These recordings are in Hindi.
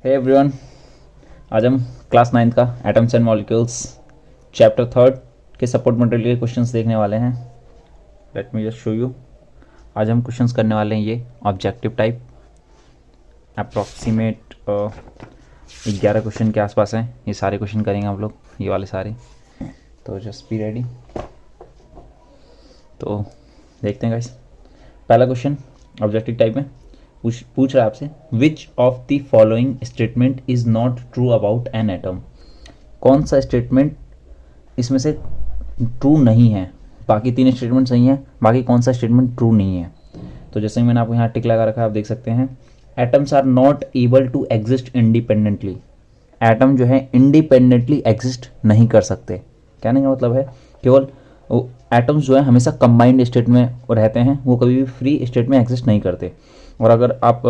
हे एवरीवन, आज हम क्लास 9 का एटम्स एंड मॉलिक्यूल्स चैप्टर 3 के सपोर्ट मटेरियल के क्वेश्चंस देखने वाले हैं। Let me just show you. आज हम क्वेश्चंस करने वाले हैं ये ऑब्जेक्टिव टाइप, अप्रॉक्सीमेट 11 क्वेश्चन के आसपास हैं। ये सारे क्वेश्चन करेंगे हम लोग, ये वाले सारे। तो जस्ट बी रेडी। तो देखते हैं गाइस। पहला क्वेश्चन ऑब्जेक्टिव टाइप में पूछ रहा है आपसे, विच of the following statement is not true about an atom. कौन सा स्टेटमेंट इसमें से ट्रू नहीं है। बाकी तीन स्टेटमेंट सही हैं, बाकी कौन सा स्टेटमेंट ट्रू नहीं है। तो जैसे मैंने आपको यहाँ टिक लगा रखा है, आप देख सकते हैं, atoms are not able to exist independently. Atom जो है इंडिपेंडेंटली एग्जिस्ट नहीं कर सकते। कहने का मतलब है केवल एटम्स जो है हमेशा कंबाइंड स्टेट में रहते हैं, वो कभी भी फ्री स्टेट में एग्जिस्ट नहीं करते। और अगर आप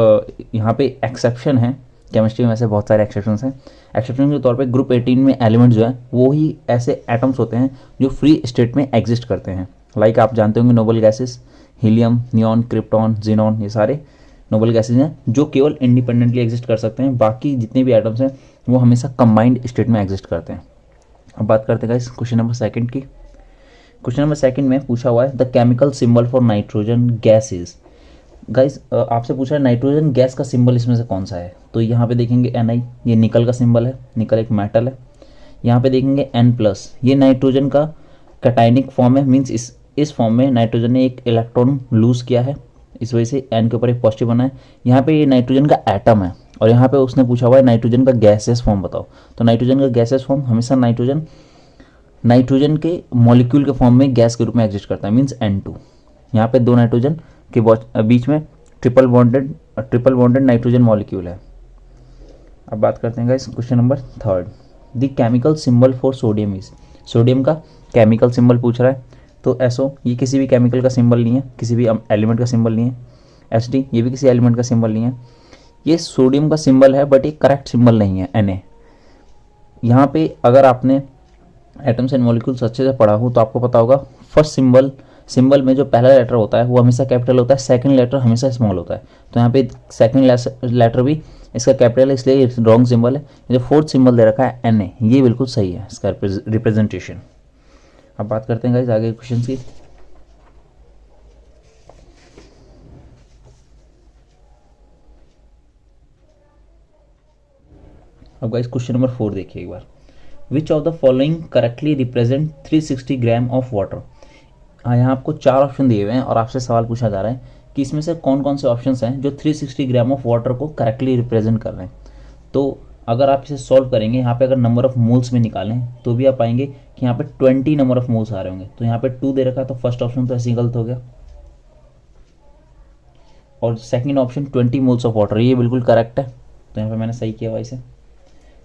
यहाँ पे एक्सेप्शन है, केमिस्ट्री में वैसे बहुत सारे एक्सेप्शंस हैं। एक्सेप्शन के तौर पे ग्रुप 18 में एलिमेंट्स जो है वो ही ऐसे एटम्स होते हैं जो फ्री स्टेट में एग्जिस्ट करते हैं। लाइक आप जानते होंगे noble gases, helium, neon, krypton, xenon, ये सारे नोबल गैसेज हैं जो केवल इंडिपेंडेंटली एग्जिस्ट कर सकते हैं। बाकी जितने भी एटम्स हैं वो हमेशा कंबाइंड स्टेट में एग्जिस्ट करते हैं। अब बात करते हैं गाइस क्वेश्चन नंबर सेकंड की। क्वेश्चन नंबर सेकंड में पूछा हुआ है, the chemical symbol for nitrogen gas is. Guys आपसे पूछा है नाइट्रोजन गैस का सिंबल इसमें से कौन सा है। तो यहाँ पे देखेंगे Ni, ये निकल का सिंबल है, निकल एक मेटल है। यहाँ पे देखेंगे N+, ये नाइट्रोजन का कैटायनिक फॉर्म है, मीन्स इस फॉर्म में नाइट्रोजन ने एक इलेक्ट्रॉन लूज किया है, इस वजह से N के ऊपर एक पॉजिटिव बना है। यहाँ पे ये नाइट्रोजन का एटम है और यहाँ पे उसने पूछा हुआ है नाइट्रोजन का गैसेस फॉर्म बताओ। तो नाइट्रोजन का गैसेस फॉर्म हमेशा नाइट्रोजन के मॉलिक्यूल के फॉर्म में गैस के रूप में एग्जिस्ट करता है, मीन्स N2। यहाँ पे दो नाइट्रोजन के बीच में ट्रिपल बॉन्डेड नाइट्रोजन मॉलिक्यूल है। अब बात करते हैं guys question number third, the chemical symbol for sodium is. Sodium का केमिकल सिंबल पूछ रहा है। तो SO ये किसी भी केमिकल का सिंबल नहीं है, किसी भी एलिमेंट का सिंबल नहीं है। HD ये भी किसी एलिमेंट का सिंबल नहीं है। ये सोडियम का सिंबल है बट ये करेक्ट सिंबल नहीं है, Na। यहाँ पे अगर आपने एटम्स एंड मॉलिक्यूल्स अच्छे से पढ़ा हो तो आपको पता होगा, फर्स्ट सिंबल में जो पहला लेटर होता है वो हमेशा कैपिटल होता है, सेकंड लेटर हमेशा स्मॉल होता है। तो यहाँ पे सेकंड लेटर भी इसका कैपिटल है, इसलिए रॉन्ग सिंबल है। जो फोर्थ सिंबल दे रखा है Na, ये बिल्कुल सही है इसका रिप्रेजेंटेशन। अब बात करते हैं गाइस आगे क्वेश्चन की। अब गाइस क्वेश्चन नंबर 4 देखिए एक बार, which of the following correctly represent 360 gram of water. यहाँ आपको 4 ऑप्शन दिए हुए हैं और आपसे सवाल पूछा जा रहा है कि इसमें से कौन कौन से ऑप्शंस हैं जो 360 ग्राम ऑफ वाटर को करेक्टली रिप्रेजेंट कर रहे हैं। तो अगर आप इसे सॉल्व करेंगे, यहाँ पे अगर नंबर ऑफ मोल्स में निकालें तो भी आप पाएंगे कि यहाँ पे 20 नंबर ऑफ मोल्स आ रहे होंगे। तो यहाँ पे 2 दे रखा है, तो फर्स्ट ऑप्शन तो ऐसे ही गलत हो गया। और second option 20 moles of water, ये बिल्कुल करेक्ट है, तो यहाँ पे मैंने सही किया हुआ इसे।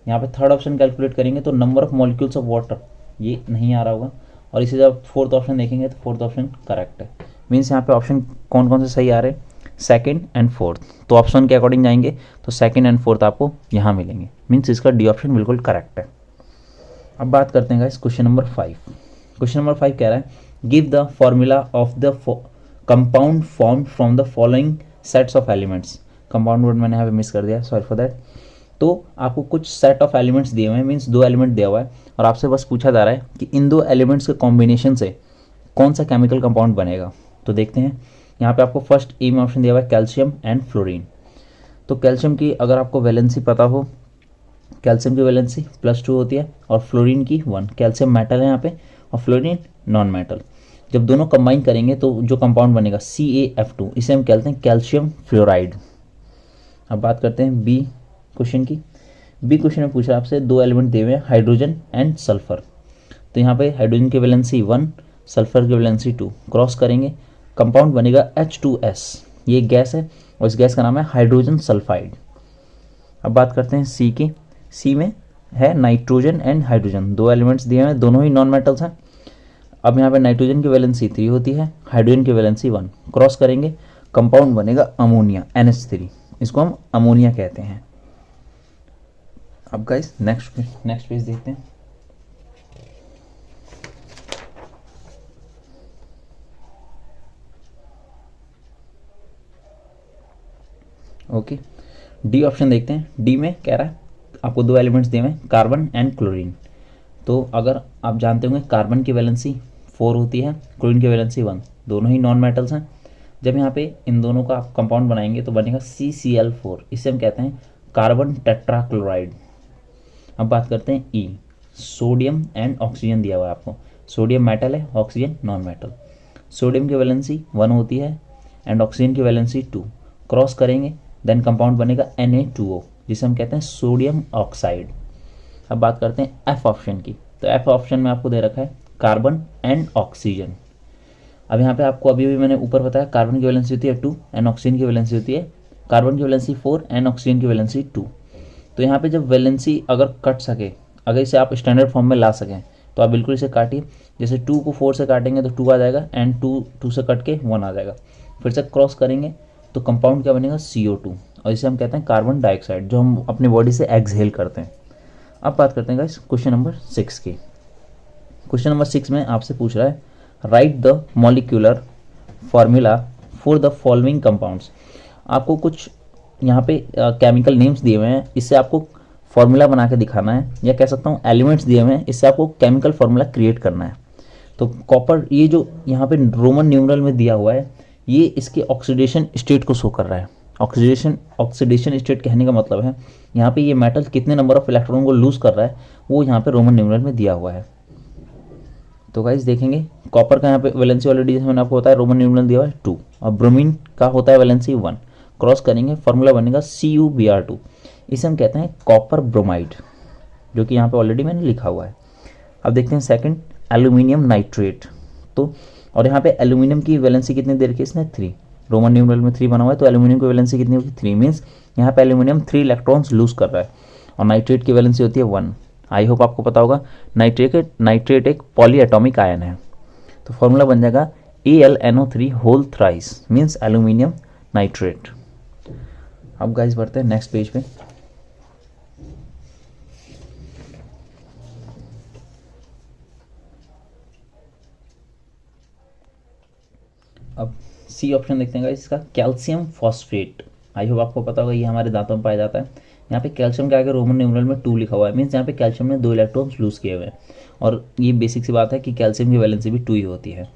यहाँ पे थर्ड ऑप्शन कैलकुलेट करेंगे तो number of molecules of water ये नहीं आ रहा होगा। और इसे जब फोर्थ ऑप्शन देखेंगे तो फोर्थ ऑप्शन करेक्ट है। मीन्स यहाँ पे ऑप्शन कौन कौन से सही आ रहे हैं, सेकंड एंड फोर्थ। तो ऑप्शन के अकॉर्डिंग जाएंगे तो सेकंड एंड फोर्थ आपको यहाँ मिलेंगे, मीन्स इसका डी ऑप्शन बिल्कुल करेक्ट है। अब बात करते हैं guys question number 5। Question number 5 कह रहा है, give the formula of the compound form from the following sets of elements. Compound word मैंने यहाँ पे मिस कर दिया, सॉरी फॉर दैट। तो आपको कुछ सेट ऑफ एलिमेंट्स दिए हुए हैं, मीन्स 2 एलिमेंट दिया हुआ है और आपसे बस पूछा जा रहा है कि इन 2 एलिमेंट्स के कॉम्बिनेशन से कौन सा केमिकल कंपाउंड बनेगा। तो देखते हैं, यहाँ पे आपको फर्स्ट ए में ऑप्शन दिया हुआ है कैल्शियम एंड फ्लोरीन। तो कैल्शियम की अगर आपको वैलेंसी पता हो, कैल्शियम की वैलेंसी +2 होती है और फ्लोरीन की 1। कैल्शियम मेटल है यहाँ पे और फ्लोरीन नॉन मेटल। जब दोनों कंबाइन करेंगे तो जो कंपाउंड बनेगा CaF2, इसे हम कहते हैं कैल्शियम फ्लोराइड। अब बात करते हैं बी क्वेश्चन की। बी क्वेश्चन में पूछा आपसे 2 एलिमेंट दिए हुए हैं, हाइड्रोजन एंड सल्फर। तो यहाँ पे हाइड्रोजन की वैलेंसी 1, सल्फर की वैलेंसी 2, क्रॉस करेंगे कंपाउंड बनेगा H2S। ये गैस है और इस गैस का नाम है हाइड्रोजन सल्फाइड। अब बात करते हैं सी की। सी में है नाइट्रोजन एंड हाइड्रोजन, 2 एलिमेंट्स दिए हुए हैं, दोनों ही नॉन मेटल्स हैं। अब यहाँ पे नाइट्रोजन की वैलेंसी 3 होती है, हाइड्रोजन की वैलेंसी 1, क्रॉस करेंगे कंपाउंड बनेगा अमोनिया NH3, इसको हम अमोनिया कहते हैं। अब गाइस नेक्स्ट पेज देखते हैं। ओके, डी ऑप्शन देखते हैं। डी में कह रहा है आपको दो एलिमेंट्स दिए हुए हैं, कार्बन एंड क्लोरीन। तो अगर आप जानते होंगे कार्बन की वैलेंसी 4 होती है, क्लोरीन की वैलेंसी 1, दोनों ही नॉन मेटल्स हैं। जब यहाँ पे इन दोनों का आप कंपाउंड बनाएंगे तो बनेगा CCl4, इसे हम कहते हैं कार्बन टेट्राक्लोराइड। अब बात करते हैं ई, सोडियम एंड ऑक्सीजन दिया हुआ है आपको। सोडियम मेटल है, ऑक्सीजन नॉन मेटल। सोडियम की वैलेंसी 1 होती है एंड ऑक्सीजन की वैलेंसी 2, क्रॉस करेंगे देन कंपाउंड बनेगा Na2O, जिसे हम कहते हैं सोडियम ऑक्साइड। अब बात करते हैं एफ ऑप्शन की। तो एफ ऑप्शन में आपको दे रखा है कार्बन एंड ऑक्सीजन। अब यहाँ पे आपको अभी भी मैंने ऊपर बताया कार्बन की वैलेंसी होती है 2 एंड ऑक्सीजन की वैलेंसी होती है, कार्बन की वैलेंसी 4 एंड ऑक्सीजन की वैलेंसी 2। तो यहाँ पे जब वैलेंसी अगर कट सके, अगर इसे आप स्टैंडर्ड फॉर्म में ला सकें तो आप बिल्कुल इसे काटिए। जैसे 2 को 4 से काटेंगे तो 2 आ जाएगा एंड 2 से कट के 1 आ जाएगा। फिर से क्रॉस करेंगे तो कंपाउंड क्या बनेगा CO2, और इसे हम कहते हैं कार्बन डाइऑक्साइड, जो हम अपनी बॉडी से एक्सहेल करते हैं। अब बात करते हैं गाइस क्वेश्चन नंबर 6 की। क्वेश्चन नंबर 6 में आपसे पूछ रहा है right the molecular formula for the following compounds. आपको कुछ यहाँ पे केमिकल नेम्स दिए हुए हैं, इससे आपको फार्मूला बना के दिखाना है, या कह सकता हूँ एलिमेंट्स दिए हुए हैं, इससे आपको केमिकल फार्मूला क्रिएट करना है। तो कॉपर, ये जो यहाँ पे रोमन न्यूमरल में दिया हुआ है, ये इसके ऑक्सीडेशन स्टेट को शो कर रहा है। ऑक्सीडेशन स्टेट कहने का मतलब है यहाँ पे ये मेटल कितने नंबर ऑफ इलेक्ट्रॉन को लूज कर रहा है, वो यहाँ पे रोमन न्यूमरल में दिया हुआ है। तो गाइस देखेंगे कॉपर का यहाँ पे वैलेंसी ऑलरेडी जैसे मैंने आपको बताया रोमन न्यूमरल दिया हुआ है 2, और ब्रोमीन का होता है वैलेंसी 1। क्रॉस करेंगे फार्मूला बनेगा CuBr2, इसे हम कहते हैं कॉपर ब्रोमाइड, जो कि यहाँ पे ऑलरेडी मैंने लिखा हुआ है। अब देखते हैं सेकंड एल्यूमिनियम नाइट्रेट। तो और यहाँ पे एल्यूमिनियम की वैलेंसी कितनी दे रखी है इसने 3, रोमन न्यूमरल में 3 बना हुआ है, तो एल्यूमिनियम की वैलेंसी कितनी होगी 3, मीन्स यहाँ पे एल्यूमिनियम 3 इलेक्ट्रॉन्स लूज कर रहा है। और नाइट्रेट की वैलेंसी होती है 1। आई होप आपको पता होगा नाइट्रेट एक पॉली एटॉमिक आयन है। तो फॉर्मूला बन जाएगा AlNO3 whole thrice, means aluminium nitrate. अब गाइस बढ़ते हैं नेक्स्ट पेज पे। अब सी ऑप्शन देखते हैं गाइस, इसका कैल्शियम फॉस्फेट। आई होप आपको पता होगा ये हमारे दांतों में पाया जाता है। यहाँ पे कैल्शियम के आगे रोमन न्यूमरल में 2 लिखा हुआ है, मीन्स यहाँ पे कैल्शियम ने 2 इलेक्ट्रॉन्स लूज किए हुए हैं, और ये बेसिक सी बात है कि कैल्शियम की वैलेंसी भी 2 ही होती है,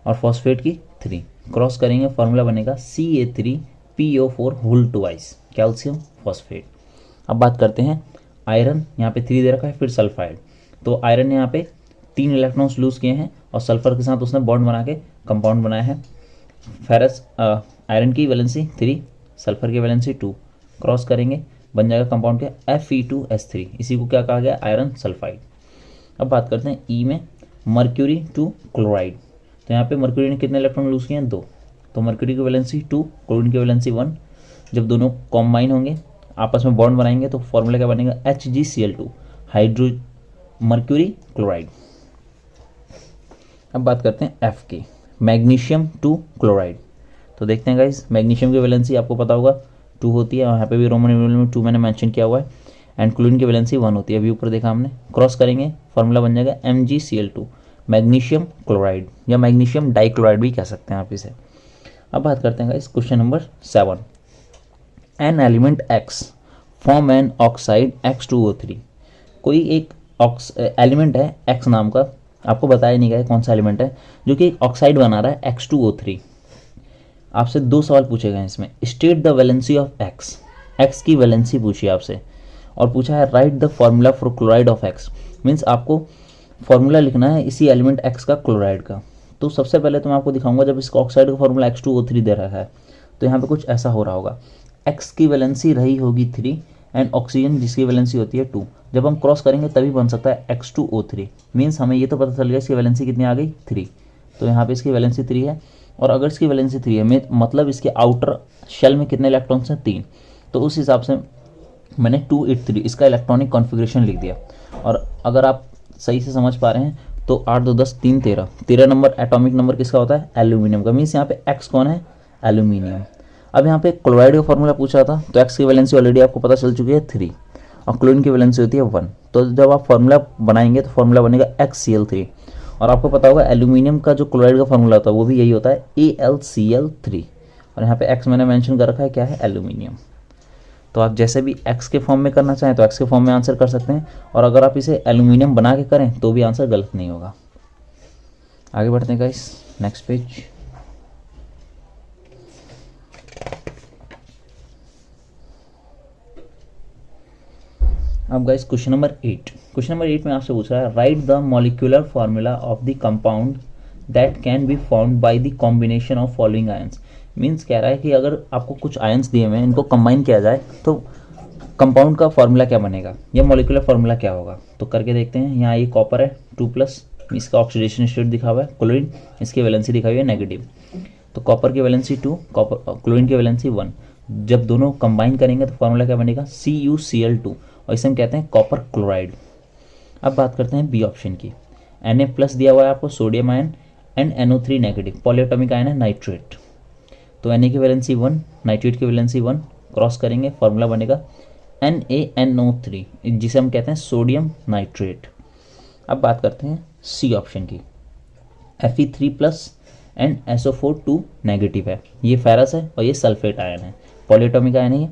और फॉस्फेट की 3। क्रॉस करेंगे फार्मूला बनेगा Ca3PO4 whole twice, calcium phosphate. अब बात करते हैं आयरन, यहाँ पे 3 दे रखा है, फिर सल्फाइड। तो आयरन ने यहाँ पे 3 इलेक्ट्रॉन्स लूज किए हैं, और सल्फर के साथ उसने बॉन्ड बना के कंपाउंड बनाया है। फेरस आयरन की वैलेंसी 3, सल्फर की वैलेंसी 2। क्रॉस करेंगे बन जाएगा कंपाउंड क्या Fe2S3, इसी को क्या कहा गया आयरन सल्फाइड। अब बात करते हैं ई में मर्क्यूरी 2 क्लोराइड। तो यहाँ पे मर्क्यूरी ने कितने इलेक्ट्रॉन लूज किए हैं 2, तो मर्क्यूरी की वैलेंसी 2, क्लोरीन की वैलेंसी 1। जब दोनों कॉम्बाइन होंगे आपस में बॉन्ड बनाएंगे तो फॉर्मूला क्या बनेगा HgCl2 हाइड्रो मर्क्यूरी क्लोराइड। अब बात करते हैं एफ की, मैग्नीशियम 2 क्लोराइड। तो देखते हैं गाइस मैग्नीशियम की वैलेंसी आपको पता होगा 2 होती है, और यहाँ पे भी रोमन न्यूमरल में 2 मैंने मेंशन किया हुआ है, एंड क्लोरीन की वैलेंसी 1 होती है, अभी ऊपर देखा हमने। क्रॉस करेंगे फार्मूला बन जाएगा MgCl2 मैग्नीशियम क्लोराइड, या मैग्नीशियम डाइक्लोराइड भी कह सकते हैं आप इसे। अब बात करते हैं guys question number 7, an element X form an oxide X2O3। कोई एक एलिमेंट है X नाम का, आपको बताया नहीं गया कौन सा एलिमेंट है, जो कि एक ऑक्साइड बना रहा है X2O3। आपसे 2 सवाल पूछे गए इसमें, state the valency of X की वैलेंसी पूछी आपसे, और पूछा है right the formula for chloride of X, means आपको फॉर्मूला लिखना है इसी एलिमेंट X का क्लोराइड का। तो सबसे पहले तो मैं आपको दिखाऊंगा जब इसका ऑक्साइड का फॉर्मूला X2O3 दे रहा है तो यहाँ पे कुछ ऐसा हो रहा होगा, X की वैलेंसी रही होगी 3 एंड ऑक्सीजन जिसकी वैलेंसी होती है 2। जब हम क्रॉस करेंगे तभी बन सकता है X2O3, मीन्स हमें ये तो पता चल गया इसकी वैलेंसी कितनी आ गई 3। तो यहाँ पे इसकी वैलेंसी 3 है, और अगर इसकी वैलेंसी 3 है मतलब इसके आउटर शेल में कितने इलेक्ट्रॉन्स हैं 3। तो उस हिसाब से मैंने 283 इसका इलेक्ट्रॉनिक कॉन्फ़िगरेशन लिख दिया। और अगर आप सही से समझ पा रहे हैं तो 8 2 10 3 13 नंबर एटॉमिक नंबर किसका होता है एल्यूमिनियम का, मीन्स यहाँ पे X कौन है एल्यूमिनियम। अब यहाँ पे क्लोराइड का फॉर्मूला पूछा था, तो X की वैलेंसी ऑलरेडी आपको पता चल चुकी है 3, और क्लोरीन की वैलेंसी होती है 1। तो जब आप फार्मूला बनाएंगे तो फार्मूला बनेगा XCl3, और आपको पता होगा एल्यूमिनियम का जो क्लोराइड का फार्मूला होता है वो भी यही होता है AlCl3, और यहाँ पे X मैंने मेंशन कर रखा है क्या है एल्यूमिनियम। तो आप जैसे भी एक्स के फॉर्म में करना चाहें तो एक्स के फॉर्म में आंसर कर सकते हैं, और अगर आप इसे एल्यूमिनियम बना के करें तो भी आंसर गलत नहीं होगा। आगे बढ़ते हैं गाइस, नेक्स्ट पेज। अब गाइस क्वेश्चन नंबर 8 में आपसे पूछ रहा है right the molecular formula of the compound that can be found by the combination of following ions. Means कह रहा है कि अगर आपको कुछ आयंस दिए हुए हैं, इनको कंबाइन किया जाए तो कंपाउंड का फार्मूला क्या बनेगा, या मॉलिक्यूलर फार्मूला क्या होगा। तो करके देखते हैं। यहाँ ये कॉपर है 2+, इसका ऑक्सीडेशन स्टेट दिखा हुआ है क्लोरीन, इसकी वैलेंसी दिखाई हुई है नेगेटिव। तो कॉपर की वैलेंसी 2, क्लोरीन की वैलेंसी 1। जब दोनों कंबाइन करेंगे तो फार्मूला क्या बनेगा, CuCl2, और इसे हम कहते हैं कॉपर क्लोराइड। अब बात करते हैं बी ऑप्शन की। Na+ दिया हुआ है आपको sodium ion and NO3 negative, polyatomic ion है नाइट्रेट। तो Na की वैलेंसी 1, नाइट्रेट की वैलेंसी 1, क्रॉस करेंगे फार्मूला बनेगा NaNO3, जिसे हम कहते हैं सोडियम नाइट्रेट। अब बात करते हैं सी ऑप्शन की। Fe3+ एंड SO4 2 नेगेटिव है, ये फेरस है और ये सल्फेट आयन है, पॉलीएटॉमिक आयन है ये।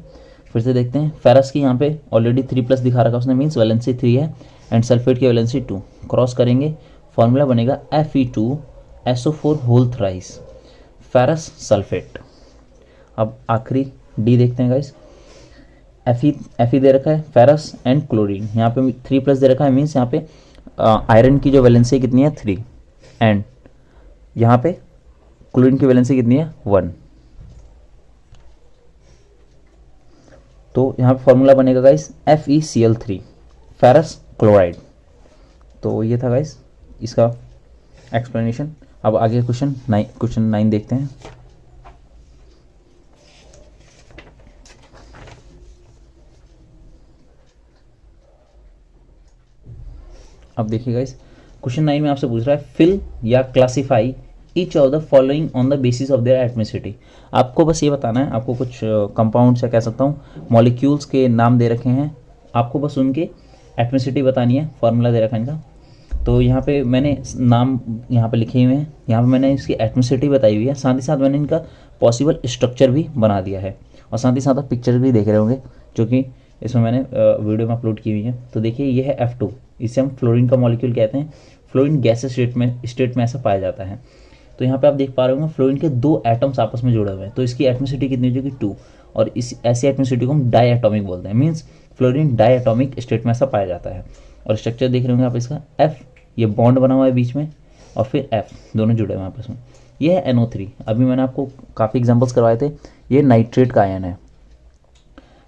फिर से देखते हैं, फेरस की यहाँ पे ऑलरेडी 3+ दिखा रखा उसने, मीन्स वैलेंसी 3 है, एंड सल्फेट की वैलेंसी 2, क्रॉस करेंगे फॉर्मूला बनेगा Fe2SO4 whole thrice, ferrous sulphate. अब आखिरी डी देखते हैं गाइस। Fe दे रखा है फेरस एंड क्लोरीन, यहाँ पे 3+ दे रखा है, मीन्स यहाँ पे आयरन की जो वैलेंसी कितनी है 3, एंड यहाँ पे क्लोरीन की वैलेंसी कितनी है 1। तो यहाँ पे फॉर्मूला बनेगा गाइस FeCl3, फेरस क्लोराइड। तो ये था गाइस इसका एक्सप्लेनेशन। अब आगे क्वेश्चन 9 देखते हैं। अब देखिए गाइस, क्वेश्चन 9 में आपसे पूछ रहा है फिल या classify each of the following on the basis of their atomicity. आपको बस ये बताना है, आपको कुछ कंपाउंड्स या कह सकता हूँ मॉलिक्यूल्स के नाम दे रखे हैं, आपको बस उनके एटमिसिटी बतानी है, फार्मूला दे रखा है इनका। तो यहाँ पे मैंने नाम यहाँ पे लिखे हुए हैं, यहाँ पे मैंने इसकी एटमिसिटी बताई हुई है, साथ ही साथ मैंने इनका पॉसिबल स्ट्रक्चर भी बना दिया है, और साथ ही साथ आप पिक्चर भी देख रहे होंगे जो कि इसमें मैंने वीडियो में अपलोड की हुई है। तो देखिए ये है F2, इसे हम फ्लोरीन का मॉलिक्यूल कहते हैं। फ्लोरीन गैसेस स्टेट में ऐसा पाया जाता है। तो यहाँ पे आप देख पा रहे होंगे फ्लोरीन के 2 एटम्स आपस में जुड़े हुए हैं, तो इसकी एटमिसिटी कितनी हो जाएगी 2, और इस ऐसी एटमिसिटी को हम डाई एटॉमिक बोलते हैं, means fluorine diatomic state में ऐसा पाया जाता है। और स्ट्रक्चर देख रहे होंगे आप इसका, F ये बॉन्ड बना हुआ है बीच में, और फिर F दोनों जुड़े हुए हैं आपस में। ये है NO3, अभी मैंने आपको काफ़ी एग्जाम्पल्स करवाए थे, ये नाइट्रेट का आयन है।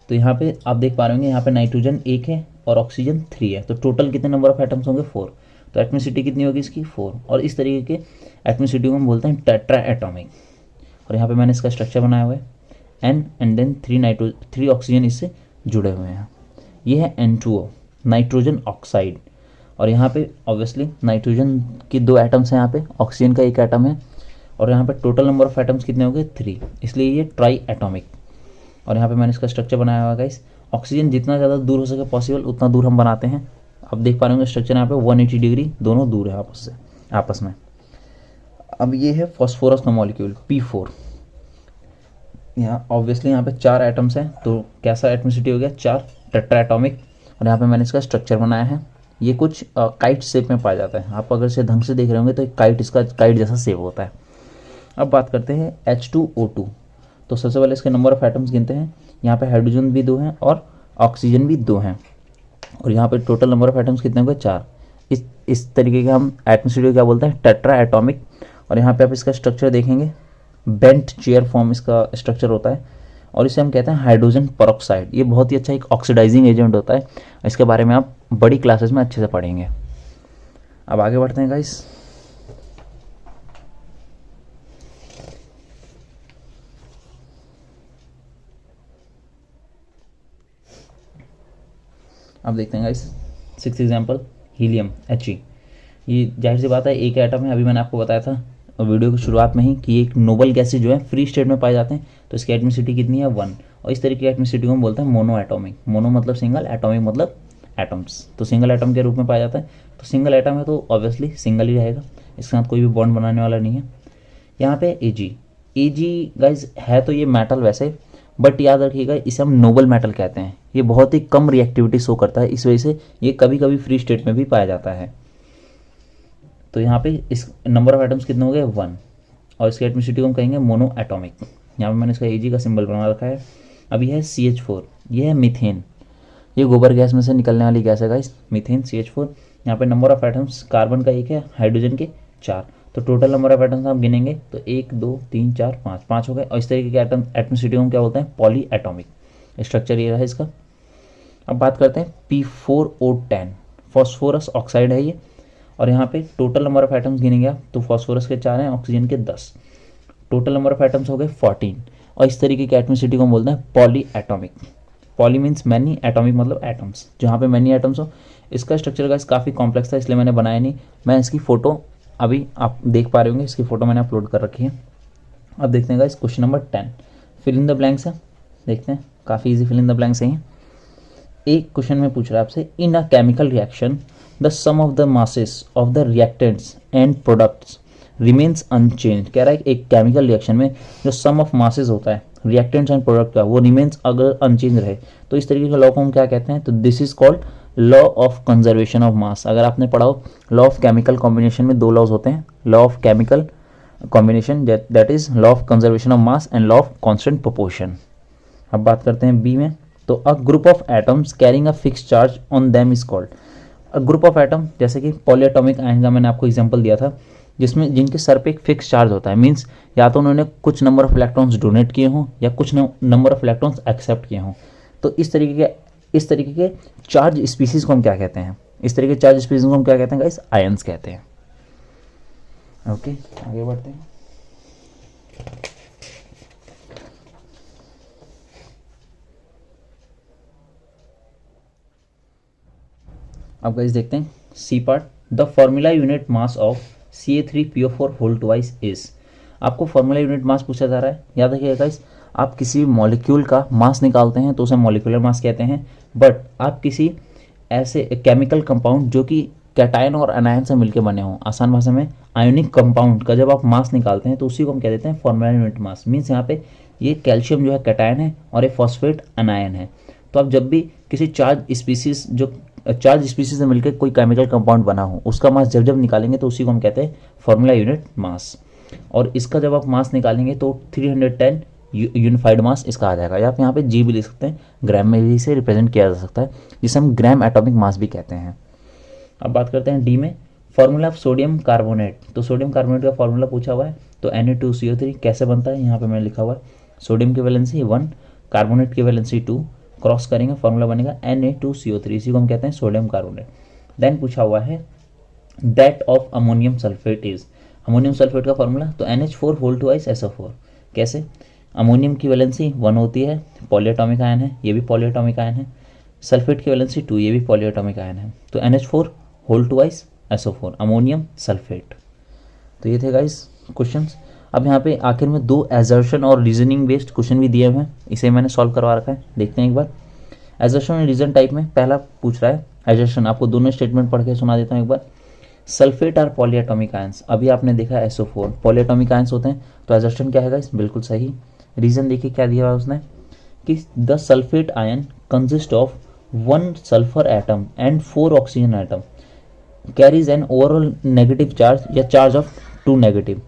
तो यहाँ पे आप देख पा रहे होंगे, यहाँ पे नाइट्रोजन 1 है और ऑक्सीजन 3 है, तो टोटल कितने नंबर ऑफ एटम्स होंगे 4। तो एटमिसिटी कितनी होगी इसकी 4, और इस तरीके के एटमिसिटी को हम बोलते हैं टेट्रा एटॉमिक। और यहाँ पे मैंने इसका स्ट्रक्चर बनाया हुआ है, N एंड देन 3 ऑक्सीजन इससे जुड़े हुए हैं। ये है N2O, नाइट्रोजन ऑक्साइड, और यहाँ पे ऑब्वियसली नाइट्रोजन की 2 एटम्स हैं, यहाँ पे ऑक्सीजन का 1 एटम है, और यहाँ पे टोटल नंबर ऑफ एटम्स कितने हो गए 3, इसलिए ये ट्राई एटॉमिक। और यहाँ पे मैंने इसका स्ट्रक्चर बनाया हुआ है गाइस। ऑक्सीजन जितना ज़्यादा दूर हो सके पॉसिबल उतना दूर हम बनाते हैं। आप देख पा रहे होंगे स्ट्रक्चर यहाँ पे 180 डिग्री दोनों दूर है आपस में। अब ये है फॉस्फोरस का मॉलिक्यूल P4। यहाँ ऑब्वियसली यहाँ पे 4 एटम्स हैं, तो कैसा एटमिसिटी हो गया 4, टेट्रा एटॉमिक। और यहाँ पे मैंने इसका स्ट्रक्चर बनाया है, ये कुछ काइट शेप में पाया जाता है। आप अगर इसे ढंग से देख रहे होंगे तो काइट, इसका काइट जैसा शेप होता है। अब बात करते हैं H2O2। तो सबसे पहले इसके नंबर ऑफ एटम्स गिनते हैं। यहाँ पे हाइड्रोजन भी 2 हैं और ऑक्सीजन भी 2 हैं, और यहाँ पे टोटल नंबर ऑफ एटम्स कितने होंगे 4। इस तरीके का हम एटमॉस्फेयर क्या बोलते हैं टेट्रा एटॉमिक। और यहाँ पे आप इसका स्ट्रक्चर देखेंगे, बेंट चेयर फॉर्म इसका स्ट्रक्चर होता है, और इसे हम कहते हैं हाइड्रोजन परऑक्साइड। ये बहुत ही अच्छा एक ऑक्सीडाइजिंग एजेंट होता है, इसके बारे में आप बड़ी क्लासेस में अच्छे से पढ़ेंगे। अब आगे बढ़ते हैं गाइस। अब देखते हैं guys 6th example, helium He। ये जाहिर सी बात है एक एटम है, अभी मैंने आपको बताया था वीडियो की शुरुआत में ही कि एक नोबल गैसेज जो है फ्री स्टेट में पाए जाते हैं, तो इसकी एटमिसिटी कितनी है 1। और इस तरीके की एटमिसिटी को हम बोलते हैं मोनो एटॉमिक। मोनो मतलब सिंगल, एटॉमिक मतलब एटम्स, तो सिंगल एटम के रूप में पाया जाता है। तो सिंगल एटम है तो ऑब्वियसली सिंगल ही रहेगा, इसके साथ कोई भी बॉन्ड बनाने वाला नहीं है। यहाँ पे Ag गाइज है तो ये मेटल वैसे, बट याद रखिएगा इसे हम नोबल मेटल कहते हैं। ये बहुत ही कम रिएक्टिविटी शो करता है, इस वजह से ये कभी कभी फ्री स्टेट में भी पाया जाता है। तो यहाँ पे इस नंबर ऑफ एटम्स कितने हो गए 1, और इसकी एटमिसिटी को हम कहेंगे मोनो एटॉमिक। यहाँ पे मैंने इसका Ag का सिंबल बना रखा है। अब ये है CH4, ये है मीथेन, ये गोबर गैस में से निकलने वाली गैस है गाइस, मीथेन CH4। यहाँ पे नंबर ऑफ एटम्स कार्बन का 1 है, हाइड्रोजन के 4, तो टोटल नंबर ऑफ एटम्स आप गिनेंगे तो 1 2 3 4 5 5 हो गए। और इस तरीके के एटम एटमिसिटी को हम क्या बोलते हैं, पॉली एटॉमिक। स्ट्रक्चर ये रहा इसका। अब बात करते हैं P4O10, फॉस्फोरस ऑक्साइड है ये। और यहाँ पे टोटल नंबर ऑफ एटम्स गिनेंगे आप तो फॉस्फोरस के 4 हैं, ऑक्सीजन के 10, टोटल नंबर ऑफ एटम्स हो गए 14। और इस तरीके की एटमिसिटी को हम बोलते हैं poly atomic. Poly means many, atomic मतलब एटम्स, जहाँ पे मैनी एटम्स हो। इसका स्ट्रक्चर का काफ़ी कॉम्प्लेक्स था इसलिए मैंने बनाया नहीं। मैं इसकी फ़ोटो अभी आप देख पा रहे होंगे, इसकी फ़ोटो मैंने अपलोड कर रखी है। अब देखते हैं guys question number 10, fill in the blanks है। देखते हैं, काफ़ी easy fill in the blanks है। एक क्वेश्चन में पूछ रहा है आपसे, in a chemical reaction the sum of the masses of the reactants and products remains unchange. कह रहा है एक केमिकल रिएक्शन में जो सम ऑफ मासेस होता है रिएक्टेंट्स एंड प्रोडक्ट का, वो रिमेन्स अगर अनचेंज रहे तो इस तरीके के लॉ को हम क्या कहते हैं, तो this is called law of conservation of mass. अगर आपने पढ़ा हो लॉ ऑफ केमिकल कॉम्बिनेशन में 2 लॉज होते हैं, law of chemical combination that is law of conservation of mass and law of constant proportion. अब बात करते हैं बी में, तो a group of atoms carrying a fix charge on them is called. A group of atom जैसे कि पॉलीएटॉमिक आयन का मैंने आपको एग्जांपल दिया था, जिसमें जिनके सर पे एक फिक्स चार्ज होता है, मींस या तो उन्होंने कुछ नंबर ऑफ इलेक्ट्रॉन्स डोनेट किए हों या कुछ नंबर ऑफ इलेक्ट्रॉन्स एक्सेप्ट किए हों। तो इस तरीके के चार्ज स्पीसीज को हम क्या कहते हैं, इस तरीके के चार्ज स्पीसीज को हम क्या कहते हैं गाइस, आयंस कहते हैं। ओके, आगे बढ़ते हैं। अब गाइस देखते हैं C part, the formula unit mass of Ca3PO4 whole twice is. आपको फॉर्मूला यूनिट मास पूछा जा रहा है। याद रखिएगा गाइस, आप किसी भी मॉलिक्यूल का मास निकालते हैं तो उसे मॉलिक्यूलर मास कहते हैं, बट आप किसी ऐसे केमिकल कंपाउंड जो कि कैटायन और अनायन से मिलकर बने हों, आसान भाषा में आयोनिक कंपाउंड का जब आप मास निकालते हैं तो उसी को हम कह देते हैं फॉर्मूला यूनिट मास। मीन्स यहाँ पे ये कैल्शियम जो है कैटायन है और ये फॉस्फेट अनायन है। तो आप जब भी किसी चार्ज स्पीसीज से मिलकर कोई केमिकल कंपाउंड बना हो उसका मास जब निकालेंगे तो उसी को हम कहते हैं फॉर्मूला यूनिट मास। और इसका जब आप मास निकालेंगे तो 310 यूनिफाइड मास इसका आ जाएगा, या आप यहाँ पे जी भी लिख सकते हैं, ग्राम में भी इसे रिप्रेजेंट किया जा सकता है, जिसे हम ग्राम एटॉमिक मास भी कहते हैं। अब बात करते हैं डी में, फॉर्मूला ऑफ सोडियम कार्बोनेट। तो सोडियम कार्बोनेट का फॉर्मूला पूछा हुआ है, तो Na2CO3 कैसे बनता है, यहाँ पे मैंने लिखा हुआ है, सोडियम की वैलेंसी 1, कार्बोनेट की वैलेंसी 2, क्रॉस करेंगे फॉर्मूला बनेगा Na2CO3, इसी को हम कहते हैं सोडियम कार्बोनेट। देन पूछा हुआ है that of ammonium sulphate is. Ammonium sulphate का फॉर्मूला तो NH4 होल ट्वाइस SO4। कैसे, अमोनियम की वैलेंसी 1 होती है, पॉलीएटॉमिक आयन है, ये भी पॉलीएटॉमिक आयन है, सल्फेट की वैलेंसी 2, ये भी पॉलीएटॉमिक आयन है, तो NH4 whole twice SO4 ammonium sulphate. तो ये थे गाइस क्वेश्चंस। अब यहाँ पे आखिर में 2 एजर्शन और रीजनिंग बेस्ड क्वेश्चन भी दिए हुए हैं, इसे मैंने सॉल्व करवा रखा है, देखते हैं एक बार। एजर्शन और रीजन टाइप में पहला पूछ रहा है एजर्शन, आपको दोनों स्टेटमेंट पढ़ के सुना देता हूँ एक बार। सल्फेट आर पॉलीएटॉमिक आयंस, अभी आपने देखा SO4 पॉलीएटॉमिक आयंस होते हैं, तो एजर्शन क्या है गाइस, बिल्कुल सही। रीजन देखिए क्या दिया हुआ है उसने, कि the sulphate ion consist of 1 sulphur atom and 4 oxygen atom carries an overall negative charge या चार्ज ऑफ 2 नेगेटिव।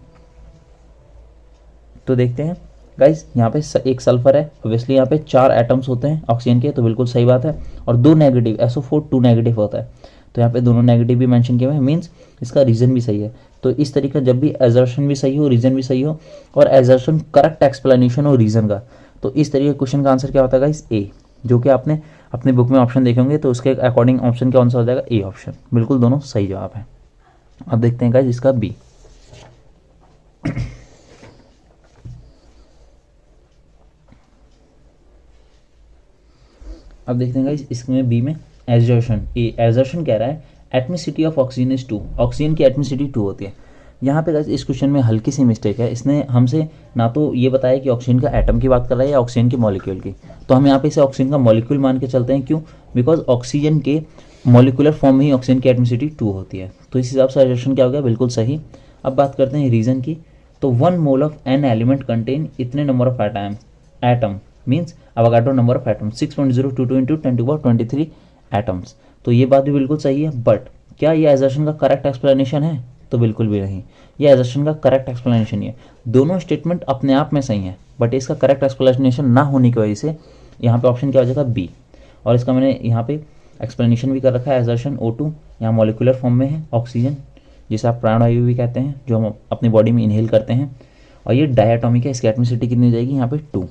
तो देखते हैं गाइस, यहाँ पे एक सल्फर है, ऑब्वियसली यहाँ पे 4 एटम्स होते हैं ऑक्सीजन के, तो बिल्कुल सही बात है, और 2 नेगेटिव, SO4 2 नेगेटिव होता है, तो यहाँ पे दोनों नेगेटिव भी मेंशन किए हुए हैं, मीन्स इसका रीजन भी सही है। तो इस तरीके जब भी एजर्शन भी सही हो, रीजन भी सही हो, और एजर्शन करेक्ट एक्सप्लेनेशन हो रीजन का, तो इस तरीके क्वेश्चन का आंसर क्या होता है गाइस, ए। जो कि आपने अपने बुक में ऑप्शन देखे होंगे, तो उसके अकॉर्डिंग ऑप्शन क्या आंसर हो जाएगा, ए ऑप्शन, बिल्कुल दोनों सही जवाब है। अब देखते हैं गाइस इसका बी। अब देखते हैं गाइस इसमें बी में एजर्शन, एजर्शन कह रहा है atomicity of oxygen is 2, oxygen की एटमिसिटी 2 होती है। यहाँ पे गाइस इस क्वेश्चन में हल्की सी मिस्टेक है, इसने हमसे ना तो ये बताया कि ऑक्सीजन का एटम की बात कर रहा है या ऑक्सीजन के मॉलिक्यूल की, तो हम यहाँ पे इसे ऑक्सीजन का मॉलिक्यूल मान के चलते हैं। क्यों, बिकॉज ऑक्सीजन के मॉलिकुलर फॉर्म में ही ऑक्सीजन की एटमिसिटी 2 होती है, तो इस हिसाब से एजर्शन क्या हो गया, बिल्कुल सही। अब बात करते हैं रीजन की, तो 1 mole of an element contain इतने number of atom means Avogadro number of atoms 6.022 into 10⁻23 atoms. तो ये बात भी बिल्कुल सही है, बट क्या ये एजर्शन का करेक्ट एक्सप्लेनेशन है? तो बिल्कुल भी नहीं, ये एजर्शन का करेक्ट एक्सप्लेनेशन ही है। दोनों स्टेटमेंट अपने आप में सही है, बट इसका करेक्ट एक्सप्लेनेशन ना होने की वजह से यहाँ पे ऑप्शन क्या हो जाएगा? बी। और इसका मैंने यहाँ पे एक्सप्लेनेशन भी कर रखा है। एजर्शन O2 यहाँ मॉलिक्यूलर फॉर्म में है, ऑक्सीजन जिसे आप प्राणवायु भी कहते हैं, जो हम अपनी बॉडी में इनहेल करते हैं, और ये डायटोमिक है। इसकी एटमिसिटी कितनी हो जाएगी? यहाँ पे 2।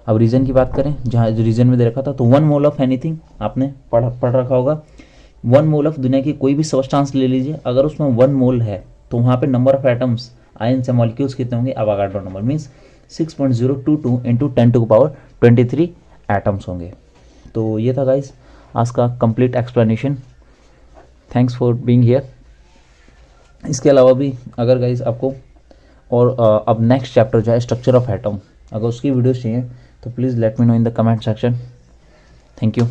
अब रीजन की बात करें, जहाँ रीजन में दे रखा था, तो 1 मोल ऑफ एनीथिंग आपने पढ़ रखा होगा। 1 मोल ऑफ दुनिया की कोई भी सब्सटेंस ले लीजिए, अगर उसमें 1 मोल है तो वहाँ पे नंबर ऑफ एटम्स, आयन्स या मॉलिक्यूल्स कितने होंगे? Avogadro number means 6.022 into 10⁻23 atoms होंगे। तो ये था गाइस आज का complete explanation. Thanks for being here. इसके अलावा भी अगर गाइस आपको और अब नेक्स्ट चैप्टर जो है स्ट्रक्चर ऑफ एटम, अगर उसकी वीडियोस चाहिए तो please let me know in the comment section. Thank you.